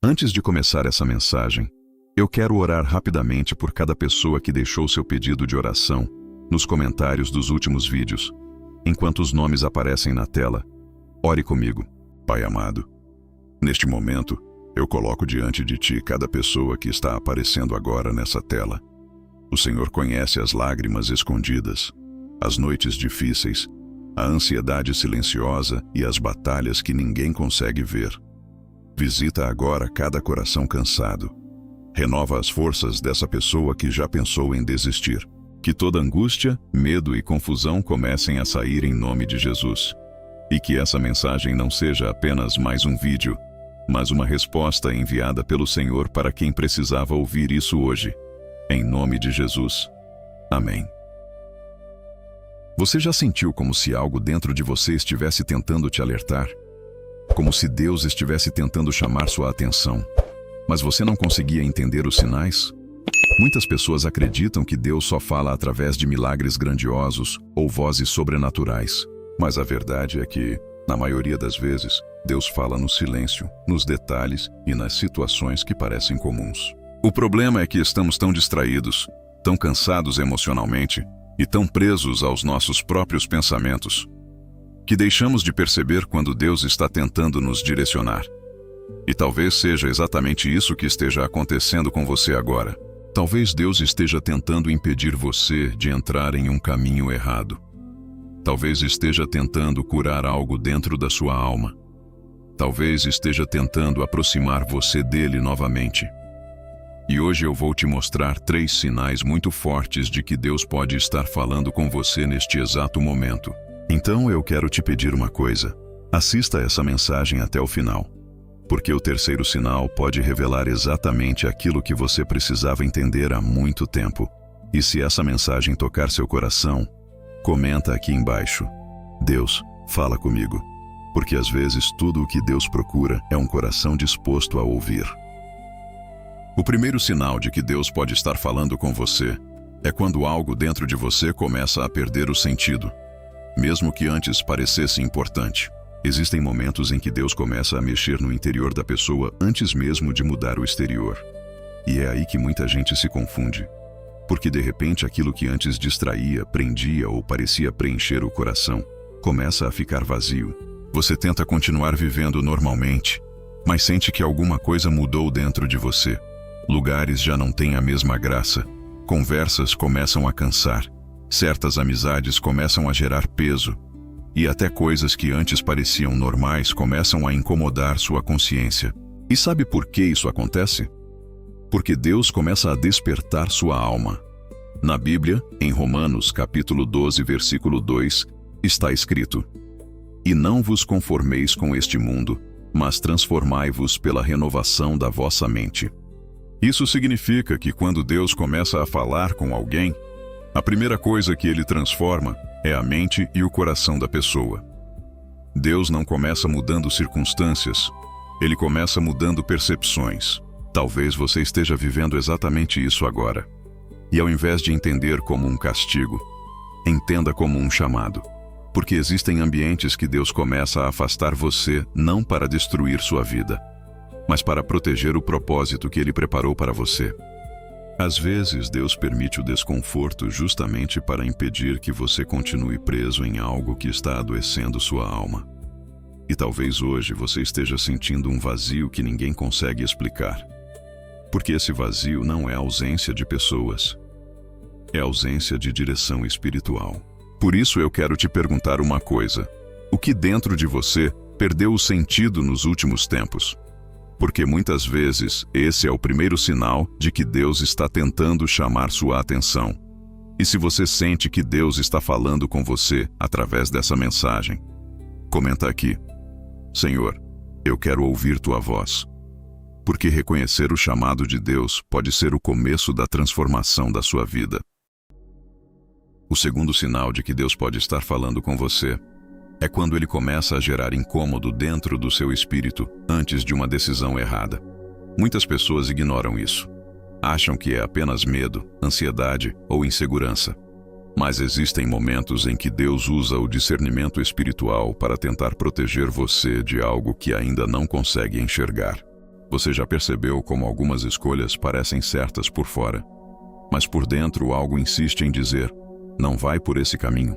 Antes de começar essa mensagem, eu quero orar rapidamente por cada pessoa que deixou seu pedido de oração nos comentários dos últimos vídeos. Enquanto os nomes aparecem na tela, ore comigo. Pai amado, neste momento, eu coloco diante de Ti cada pessoa que está aparecendo agora nessa tela. O Senhor conhece as lágrimas escondidas, as noites difíceis, a ansiedade silenciosa e as batalhas que ninguém consegue ver. Visita agora cada coração cansado. Renova as forças dessa pessoa que já pensou em desistir. Que toda angústia, medo e confusão comecem a sair em nome de Jesus. E que essa mensagem não seja apenas mais um vídeo, mas uma resposta enviada pelo Senhor para quem precisava ouvir isso hoje. Em nome de Jesus. Amém. Você já sentiu como se algo dentro de você estivesse tentando te alertar? Como se Deus estivesse tentando chamar sua atenção, mas você não conseguia entender os sinais? Muitas pessoas acreditam que Deus só fala através de milagres grandiosos ou vozes sobrenaturais, mas a verdade é que, na maioria das vezes, Deus fala no silêncio, nos detalhes e nas situações que parecem comuns. O problema é que estamos tão distraídos, tão cansados emocionalmente e tão presos aos nossos próprios pensamentos, que deixamos de perceber quando Deus está tentando nos direcionar. E talvez seja exatamente isso que esteja acontecendo com você agora. Talvez Deus esteja tentando impedir você de entrar em um caminho errado. Talvez esteja tentando curar algo dentro da sua alma. Talvez esteja tentando aproximar você dele novamente. E hoje eu vou te mostrar 3 sinais muito fortes de que Deus pode estar falando com você neste exato momento. Então eu quero te pedir uma coisa. Assista essa mensagem até o final, porque o terceiro sinal pode revelar exatamente aquilo que você precisava entender há muito tempo. E se essa mensagem tocar seu coração, comenta aqui embaixo: Deus, fala comigo. Porque às vezes tudo o que Deus procura é um coração disposto a ouvir. O primeiro sinal de que Deus pode estar falando com você é quando algo dentro de você começa a perder o sentido, mesmo que antes parecesse importante. Existem momentos em que Deus começa a mexer no interior da pessoa antes mesmo de mudar o exterior. E é aí que muita gente se confunde, porque de repente aquilo que antes distraía, prendia ou parecia preencher o coração, começa a ficar vazio. Você tenta continuar vivendo normalmente, mas sente que alguma coisa mudou dentro de você. Lugares já não têm a mesma graça, conversas começam a cansar, certas amizades começam a gerar peso, e até coisas que antes pareciam normais começam a incomodar sua consciência. E sabe por que isso acontece? Porque Deus começa a despertar sua alma. Na Bíblia, em Romanos capítulo 12, versículo 2, está escrito: E não vos conformeis com este mundo, mas transformai-vos pela renovação da vossa mente. Isso significa que quando Deus começa a falar com alguém, a primeira coisa que ele transforma é a mente e o coração da pessoa. Deus não começa mudando circunstâncias, ele começa mudando percepções. Talvez você esteja vivendo exatamente isso agora. E ao invés de entender como um castigo, entenda como um chamado. Porque existem ambientes que Deus começa a afastar você não para destruir sua vida, mas para proteger o propósito que Ele preparou para você. Às vezes, Deus permite o desconforto justamente para impedir que você continue preso em algo que está adoecendo sua alma. E talvez hoje você esteja sentindo um vazio que ninguém consegue explicar. Porque esse vazio não é ausência de pessoas, é ausência de direção espiritual. Por isso eu quero te perguntar uma coisa: o que dentro de você perdeu o sentido nos últimos tempos? Porque muitas vezes esse é o primeiro sinal de que Deus está tentando chamar sua atenção. E se você sente que Deus está falando com você através dessa mensagem, comenta aqui: Senhor, eu quero ouvir tua voz. Porque reconhecer o chamado de Deus pode ser o começo da transformação da sua vida. O segundo sinal de que Deus pode estar falando com você é quando ele começa a gerar incômodo dentro do seu espírito antes de uma decisão errada. Muitas pessoas ignoram isso. Acham que é apenas medo, ansiedade ou insegurança. Mas existem momentos em que Deus usa o discernimento espiritual para tentar proteger você de algo que ainda não consegue enxergar. Você já percebeu como algumas escolhas parecem certas por fora, mas por dentro algo insiste em dizer: não vai por esse caminho?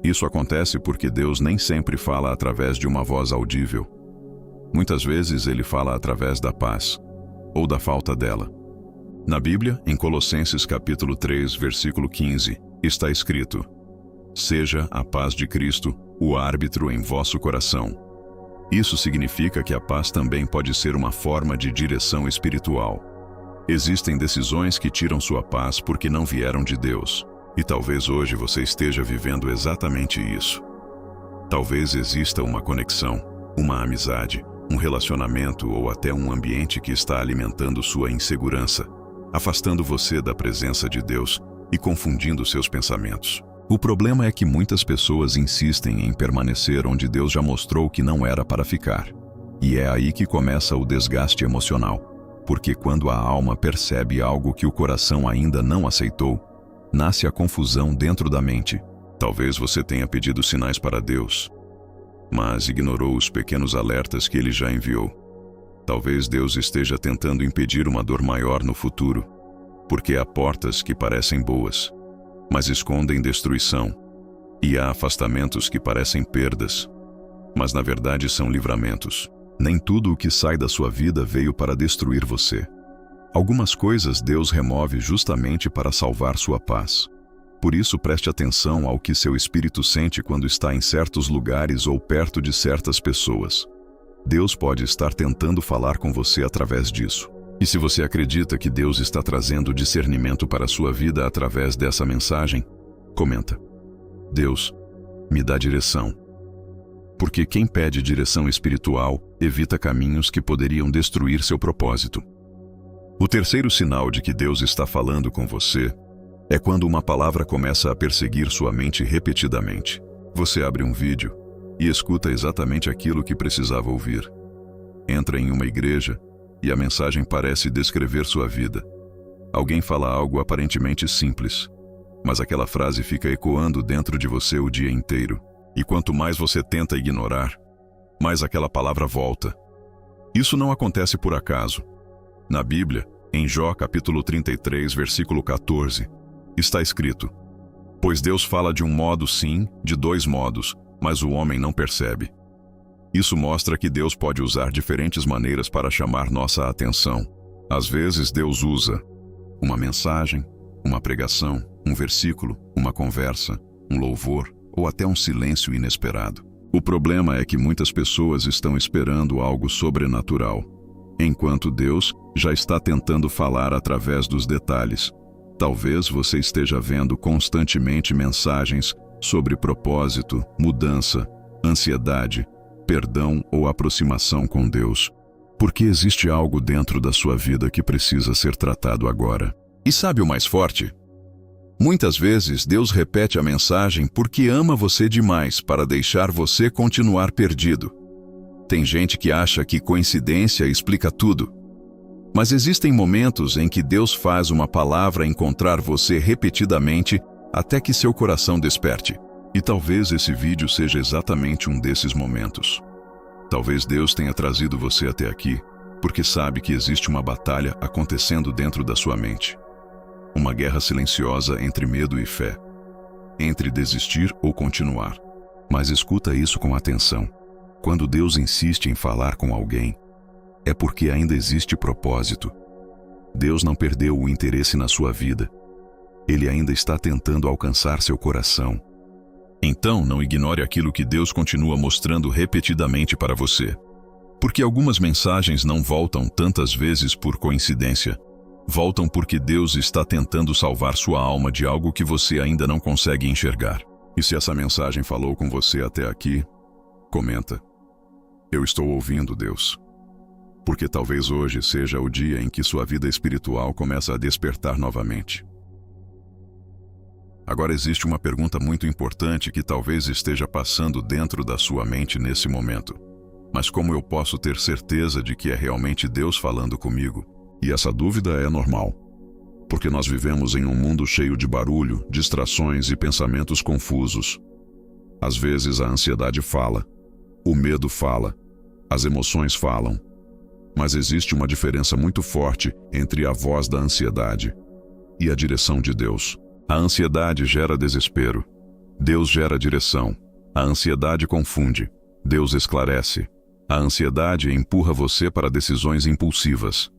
Isso acontece porque Deus nem sempre fala através de uma voz audível. Muitas vezes ele fala através da paz, ou da falta dela. Na Bíblia, em Colossenses capítulo 3, versículo 15, está escrito: seja a paz de Cristo o árbitro em vosso coração. Isso significa que a paz também pode ser uma forma de direção espiritual. Existem decisões que tiram sua paz porque não vieram de Deus. E talvez hoje você esteja vivendo exatamente isso. Talvez exista uma conexão, uma amizade, um relacionamento ou até um ambiente que está alimentando sua insegurança, afastando você da presença de Deus e confundindo seus pensamentos. O problema é que muitas pessoas insistem em permanecer onde Deus já mostrou que não era para ficar. E é aí que começa o desgaste emocional, porque quando a alma percebe algo que o coração ainda não aceitou, nasce a confusão dentro da mente. Talvez você tenha pedido sinais para Deus, mas ignorou os pequenos alertas que Ele já enviou. Talvez Deus esteja tentando impedir uma dor maior no futuro, porque há portas que parecem boas, mas escondem destruição, e há afastamentos que parecem perdas, mas na verdade são livramentos. Nem tudo o que sai da sua vida veio para destruir você. Algumas coisas Deus remove justamente para salvar sua paz. Por isso, preste atenção ao que seu espírito sente quando está em certos lugares ou perto de certas pessoas. Deus pode estar tentando falar com você através disso. E se você acredita que Deus está trazendo discernimento para a sua vida através dessa mensagem, comenta: Deus, me dá direção. Porque quem pede direção espiritual evita caminhos que poderiam destruir seu propósito. O terceiro sinal de que Deus está falando com você é quando uma palavra começa a perseguir sua mente repetidamente. Você abre um vídeo e escuta exatamente aquilo que precisava ouvir. Entra em uma igreja e a mensagem parece descrever sua vida. Alguém fala algo aparentemente simples, mas aquela frase fica ecoando dentro de você o dia inteiro. E quanto mais você tenta ignorar, mais aquela palavra volta. Isso não acontece por acaso. Na Bíblia, em Jó capítulo 33, versículo 14, está escrito: pois Deus fala de um modo sim, de dois modos, mas o homem não percebe. Isso mostra que Deus pode usar diferentes maneiras para chamar nossa atenção. Às vezes Deus usa uma mensagem, uma pregação, um versículo, uma conversa, um louvor ou até um silêncio inesperado. O problema é que muitas pessoas estão esperando algo sobrenatural, enquanto Deus já está tentando falar através dos detalhes. Talvez você esteja vendo constantemente mensagens sobre propósito, mudança, ansiedade, perdão ou aproximação com Deus, porque existe algo dentro da sua vida que precisa ser tratado agora. E sabe o mais forte? Muitas vezes Deus repete a mensagem porque ama você demais para deixar você continuar perdido. Tem gente que acha que coincidência explica tudo. Mas existem momentos em que Deus faz uma palavra encontrar você repetidamente até que seu coração desperte. E talvez esse vídeo seja exatamente um desses momentos. Talvez Deus tenha trazido você até aqui porque sabe que existe uma batalha acontecendo dentro da sua mente. Uma guerra silenciosa entre medo e fé, entre desistir ou continuar. Mas escuta isso com atenção. Quando Deus insiste em falar com alguém, é porque ainda existe propósito. Deus não perdeu o interesse na sua vida. Ele ainda está tentando alcançar seu coração. Então, não ignore aquilo que Deus continua mostrando repetidamente para você. Porque algumas mensagens não voltam tantas vezes por coincidência. Voltam porque Deus está tentando salvar sua alma de algo que você ainda não consegue enxergar. E se essa mensagem falou com você até aqui, comenta: eu estou ouvindo, Deus. Porque talvez hoje seja o dia em que sua vida espiritual começa a despertar novamente. Agora existe uma pergunta muito importante que talvez esteja passando dentro da sua mente nesse momento. Mas como eu posso ter certeza de que é realmente Deus falando comigo? E essa dúvida é normal, porque nós vivemos em um mundo cheio de barulho, distrações e pensamentos confusos. Às vezes a ansiedade fala, o medo fala, as emoções falam, Mas existe uma diferença muito forte entre a voz da ansiedade e a direção de Deus. A ansiedade gera desespero. Deus gera direção. A ansiedade confunde. Deus esclarece. A ansiedade empurra você para decisões impulsivas.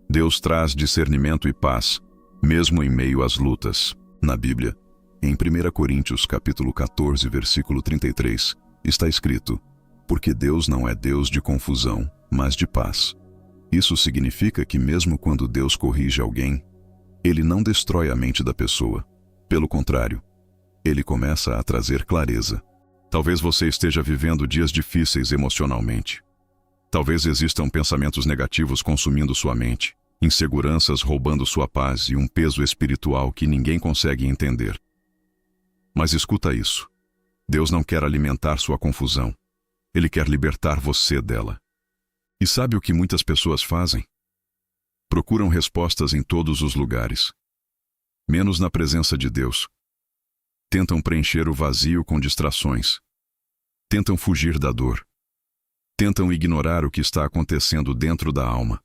Deus traz discernimento e paz, mesmo em meio às lutas. Na Bíblia, em 1 Coríntios capítulo 14, versículo 33, está escrito: porque Deus não é Deus de confusão, mas de paz. Isso significa que mesmo quando Deus corrige alguém, Ele não destrói a mente da pessoa. Pelo contrário, Ele começa a trazer clareza. Talvez você esteja vivendo dias difíceis emocionalmente. Talvez existam pensamentos negativos consumindo sua mente, inseguranças roubando sua paz e um peso espiritual que ninguém consegue entender. Mas escuta isso. Deus não quer alimentar sua confusão. Ele quer libertar você dela. E sabe o que muitas pessoas fazem? Procuram respostas em todos os lugares, menos na presença de Deus. Tentam preencher o vazio com distrações. Tentam fugir da dor. Tentam ignorar o que está acontecendo dentro da alma.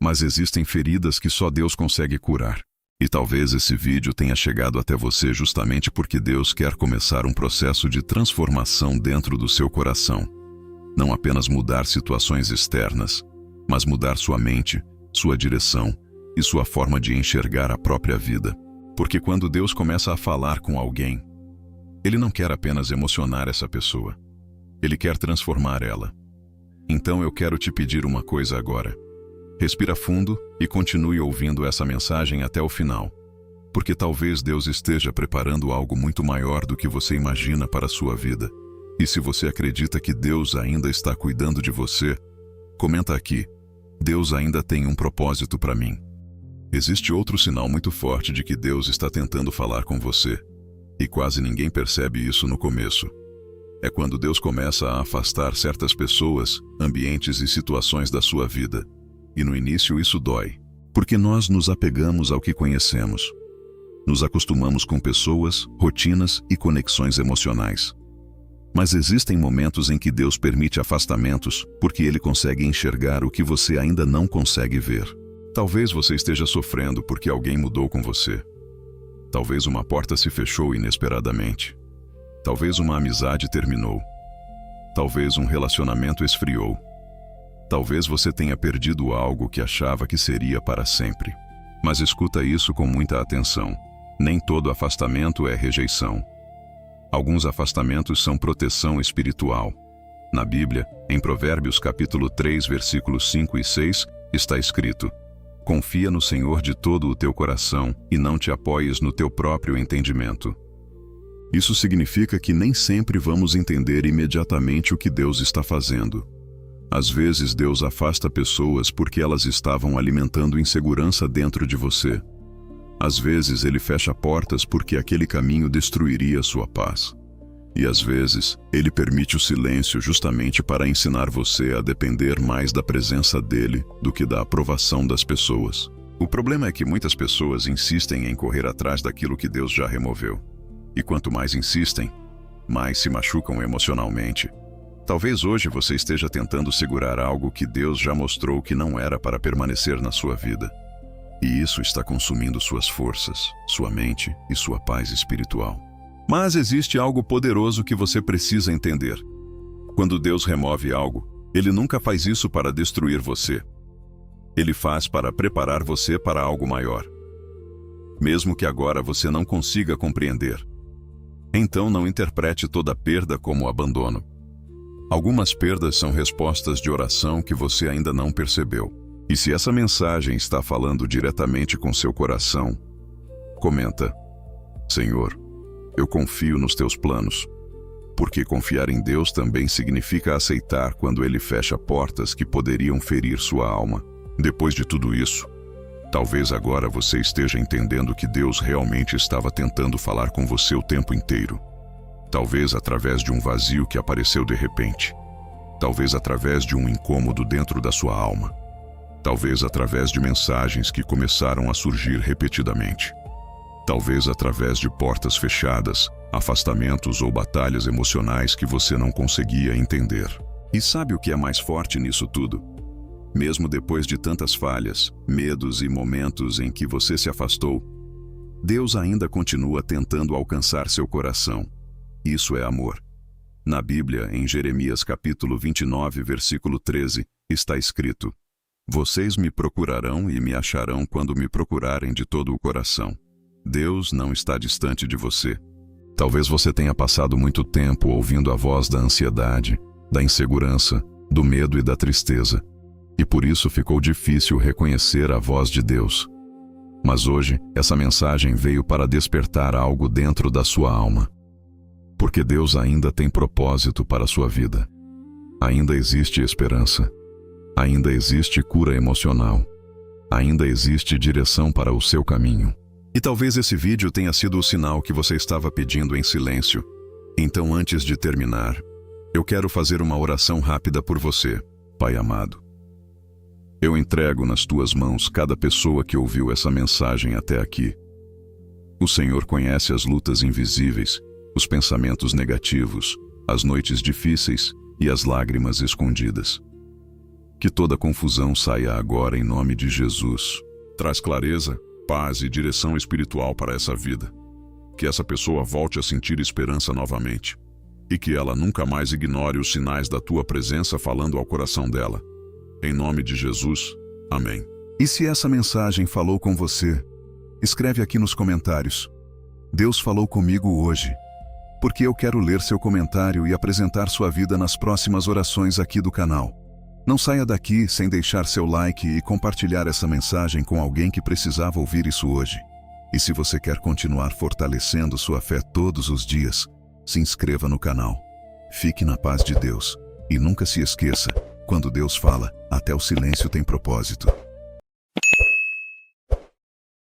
Mas existem feridas que só Deus consegue curar. E talvez esse vídeo tenha chegado até você justamente porque Deus quer começar um processo de transformação dentro do seu coração. Não apenas mudar situações externas, mas mudar sua mente, sua direção e sua forma de enxergar a própria vida. Porque quando Deus começa a falar com alguém, Ele não quer apenas emocionar essa pessoa. Ele quer transformar ela. Então eu quero te pedir uma coisa agora. Respira fundo e continue ouvindo essa mensagem até o final. Porque talvez Deus esteja preparando algo muito maior do que você imagina para a sua vida. E se você acredita que Deus ainda está cuidando de você, comenta aqui: Deus ainda tem um propósito para mim. Existe outro sinal muito forte de que Deus está tentando falar com você. E quase ninguém percebe isso no começo. É quando Deus começa a afastar certas pessoas, ambientes e situações da sua vida. E no início isso dói, porque nós nos apegamos ao que conhecemos. Nos acostumamos com pessoas, rotinas e conexões emocionais. Mas existem momentos em que Deus permite afastamentos, porque Ele consegue enxergar o que você ainda não consegue ver. Talvez você esteja sofrendo porque alguém mudou com você. Talvez uma porta se fechou inesperadamente. Talvez uma amizade terminou. Talvez um relacionamento esfriou. Talvez você tenha perdido algo que achava que seria para sempre. Mas escuta isso com muita atenção. Nem todo afastamento é rejeição. Alguns afastamentos são proteção espiritual. Na Bíblia, em Provérbios capítulo 3, versículos 5 e 6, está escrito: confia no Senhor de todo o teu coração e não te apoies no teu próprio entendimento. Isso significa que nem sempre vamos entender imediatamente o que Deus está fazendo. Às vezes Deus afasta pessoas porque elas estavam alimentando insegurança dentro de você. Às vezes Ele fecha portas porque aquele caminho destruiria sua paz. E às vezes Ele permite o silêncio justamente para ensinar você a depender mais da presença dEle do que da aprovação das pessoas. O problema é que muitas pessoas insistem em correr atrás daquilo que Deus já removeu. E quanto mais insistem, mais se machucam emocionalmente. Talvez hoje você esteja tentando segurar algo que Deus já mostrou que não era para permanecer na sua vida. E isso está consumindo suas forças, sua mente e sua paz espiritual. Mas existe algo poderoso que você precisa entender. Quando Deus remove algo, Ele nunca faz isso para destruir você. Ele faz para preparar você para algo maior. Mesmo que agora você não consiga compreender. Então não interprete toda perda como abandono. Algumas perdas são respostas de oração que você ainda não percebeu. E se essa mensagem está falando diretamente com seu coração, comenta: Senhor, eu confio nos teus planos. Porque confiar em Deus também significa aceitar quando Ele fecha portas que poderiam ferir sua alma. Depois de tudo isso, talvez agora você esteja entendendo que Deus realmente estava tentando falar com você o tempo inteiro. Talvez através de um vazio que apareceu de repente. Talvez através de um incômodo dentro da sua alma. Talvez através de mensagens que começaram a surgir repetidamente. Talvez através de portas fechadas, afastamentos ou batalhas emocionais que você não conseguia entender. E sabe o que é mais forte nisso tudo? Mesmo depois de tantas falhas, medos e momentos em que você se afastou, Deus ainda continua tentando alcançar seu coração. Isso é amor. Na Bíblia, em Jeremias capítulo 29, versículo 13, está escrito: Vocês me procurarão e me acharão quando me procurarem de todo o coração. Deus não está distante de você. Talvez você tenha passado muito tempo ouvindo a voz da ansiedade, da insegurança, do medo e da tristeza, e por isso ficou difícil reconhecer a voz de Deus. Mas hoje, essa mensagem veio para despertar algo dentro da sua alma. Porque Deus ainda tem propósito para a sua vida. Ainda existe esperança. Ainda existe cura emocional. Ainda existe direção para o seu caminho. E talvez esse vídeo tenha sido o sinal que você estava pedindo em silêncio. Então, antes de terminar, eu quero fazer uma oração rápida por você, Pai amado. Eu entrego nas tuas mãos cada pessoa que ouviu essa mensagem até aqui. O Senhor conhece as lutas invisíveis, os pensamentos negativos, as noites difíceis e as lágrimas escondidas. Que toda confusão saia agora em nome de Jesus. Traz clareza, paz e direção espiritual para essa vida. Que essa pessoa volte a sentir esperança novamente. E que ela nunca mais ignore os sinais da tua presença falando ao coração dela. Em nome de Jesus, amém. E se essa mensagem falou com você, escreve aqui nos comentários: Deus falou comigo hoje. Porque eu quero ler seu comentário e apresentar sua vida nas próximas orações aqui do canal. Não saia daqui sem deixar seu like e compartilhar essa mensagem com alguém que precisava ouvir isso hoje. E se você quer continuar fortalecendo sua fé todos os dias, se inscreva no canal. Fique na paz de Deus. E nunca se esqueça, quando Deus fala, até o silêncio tem propósito.